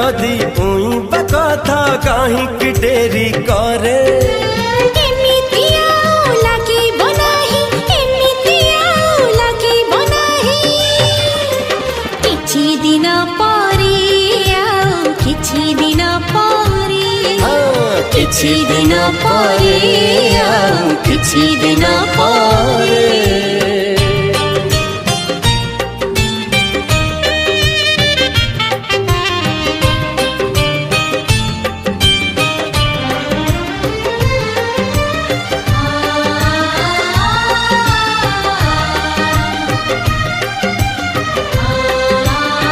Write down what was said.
जदि उई बकथा काहे कि डेरी करे किछि दिन परे किछि दिन परे।